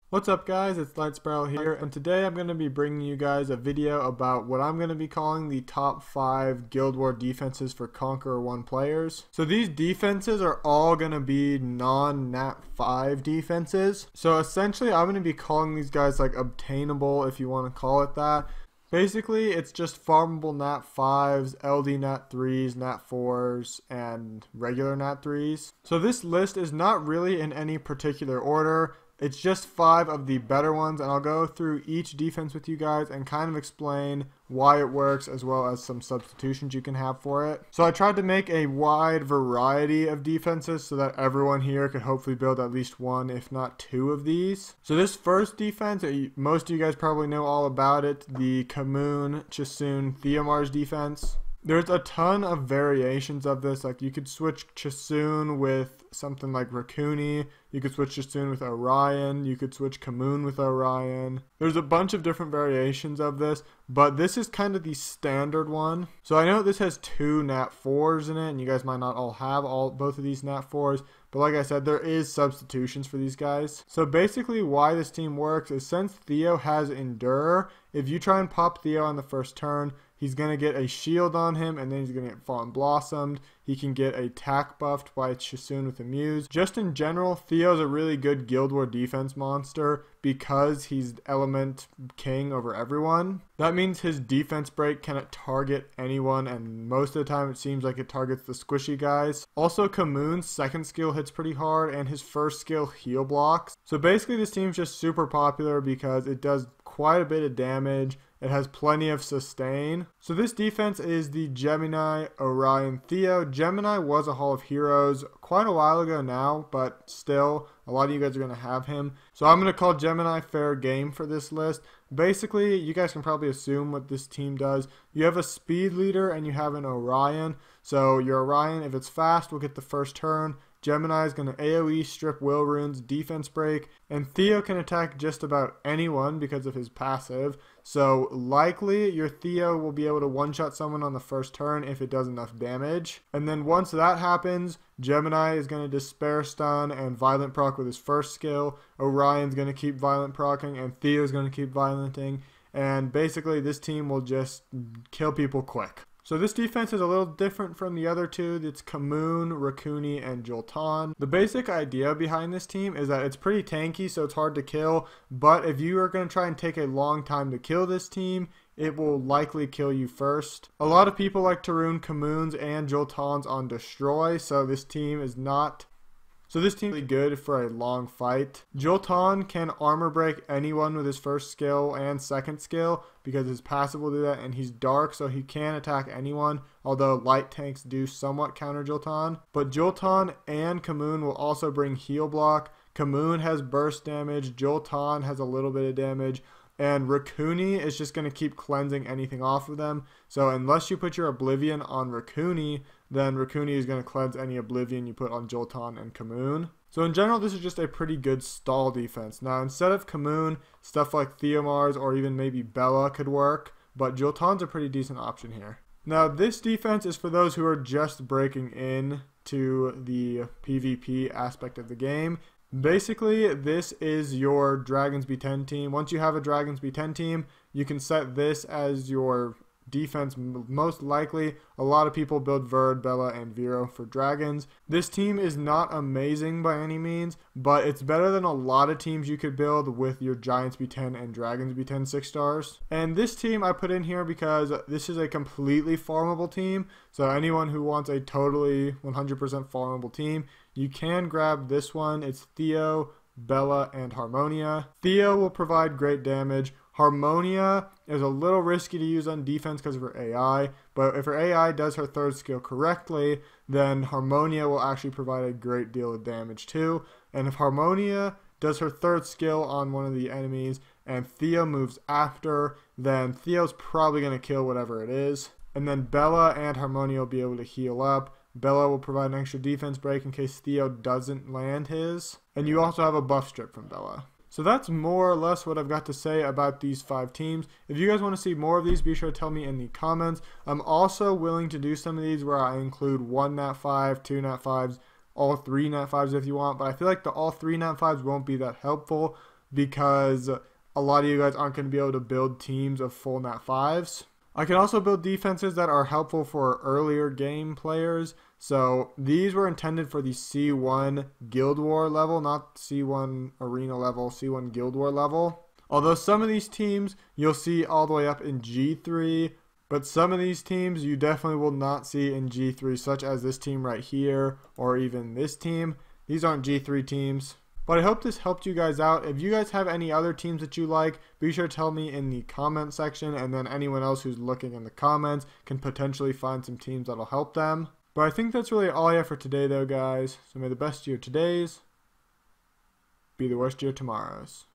What's up guys, it's Lightsparrow here, and today I'm going to be bringing you guys a video about what I'm going to be calling the top 5 Guild War defenses for Conqueror 1 players. So these defenses are all going to be non-Nat 5 defenses. So essentially I'm going to be calling these guys like obtainable, if you want to call it that. Basically, it's just farmable Nat 5s, LD Nat 3s, Nat 4s, and regular Nat 3s. So this list is not really in any particular order. It's just 5 of the better ones, and I'll go through each defense with you guys and kind of explain why it works as well as some substitutions you can have for it. So I tried to make a wide variety of defenses so that everyone here could hopefully build at least one, if not 2 of these. So this first defense, most of you guys probably know all about it, the Kamoon, Chisoon, Theomars defense. There's a ton of variations of this. Like you could switch Chisoon with something like Raccoony. You could switch Chisoon with Orion. You could switch Kamoon with Orion. There's a bunch of different variations of this, but this is kind of the standard one. So I know this has 2 Nat 4s in it, and you guys might not all have both of these Nat 4s. But like I said, there is substitutions for these guys. So basically why this team works is since Theo has Endure, if you try and pop Theo on the first turn, he's going to get a shield on him, and then he's going to get Fallen Blossomed. He can get attack buffed by Chisoon with a Muse. Just in general, Theo's a really good Guild War defense monster because he's Element King over everyone. That means his defense break cannot target anyone, and most of the time it seems like it targets the squishy guys. Also, Kamoon's second skill hits pretty hard, and his first skill heal blocks. So basically this team's just super popular because it does quite a bit of damage. It has plenty of sustain. So this defense is the Gemini Orion Theo. Gemini was a Hall of Heroes quite a while ago now, but still, a lot of you guys are going to have him. So I'm going to call Gemini fair game for this list. Basically, you guys can probably assume what this team does. You have a speed leader and you have an Orion. So your Orion, if it's fast, will get the first turn. Gemini is going to AoE, strip will runes, defense break, and Theo can attack just about anyone because of his passive. So likely your Theo will be able to one-shot someone on the first turn if it does enough damage. And then once that happens, Gemini is going to Despair Stun and Violent Proc with his first skill. Orion's going to keep Violent Procking, and Theo's going to keep Violenting. And basically this team will just kill people quick. So this defense is a little different from the other two. It's Kamoon, Raccoony, and Jolton. The basic idea behind this team is that it's pretty tanky, so it's hard to kill. But if you are going to try and take a long time to kill this team, it will likely kill you first. A lot of people like to ruin Kamoons and Joltons on Destroy, so this team is really good for a long fight. Jolton can armor break anyone with his first skill and second skill because his passive will do that, and he's dark so he can attack anyone, although light tanks do somewhat counter Jolton. But Jolton and Kamoon will also bring heal block. Kamoon has burst damage, Jolton has a little bit of damage, and Raccoony is just going to keep cleansing anything off of them. So unless you put your Oblivion on Raccoony, then Raccoony is going to cleanse any Oblivion you put on Jolton and Kamoon. So in general, this is just a pretty good stall defense. Now instead of Kamoon, stuff like Theomars or even maybe Bella could work, but Jolton's a pretty decent option here. Now this defense is for those who are just breaking in to the PvP aspect of the game. Basically, this is your Dragons B10 team. Once you have a Dragons B10 team, you can set this as your defense. Most likely, a lot of people build Verd, Bella, and Vero for Dragons. This team is not amazing by any means, but it's better than a lot of teams you could build with your Giants B10 and Dragons B10 6 stars. And this team I put in here because this is a completely farmable team, so anyone who wants a totally 100% farmable team, you can grab this one. It's Theo, Bella, and Harmonia. Theo will provide great damage. Harmonia is a little risky to use on defense because of her AI, but if her AI does her third skill correctly, then Harmonia will actually provide a great deal of damage too. And if Harmonia does her third skill on one of the enemies and Theo moves after, then Theo's probably going to kill whatever it is. And then Bella and Harmonia will be able to heal up. Bella will provide an extra defense break in case Theo doesn't land his. And you also have a buff strip from Bella. So that's more or less what I've got to say about these 5 teams. If you guys want to see more of these, be sure to tell me in the comments. I'm also willing to do some of these where I include 1 Nat 5, 2 Nat 5s, all 3 Nat 5s if you want. But I feel like the all 3 Nat 5s won't be that helpful. because a lot of you guys aren't going to be able to build teams of full nat 5s. I can also build defenses that are helpful for earlier game players. So these were intended for the C1 Guild War level, not C1 Arena level, C1 Guild War level. Although some of these teams you'll see all the way up in G3, but some of these teams you definitely will not see in G3, such as this team right here, or even this team. These aren't G3 teams. But I hope this helped you guys out. If you guys have any other teams that you like, be sure to tell me in the comment section, and then anyone else who's looking in the comments can potentially find some teams that'll help them. But I think that's really all I have for today though, guys. So may the best of your todays be the worst of your tomorrows.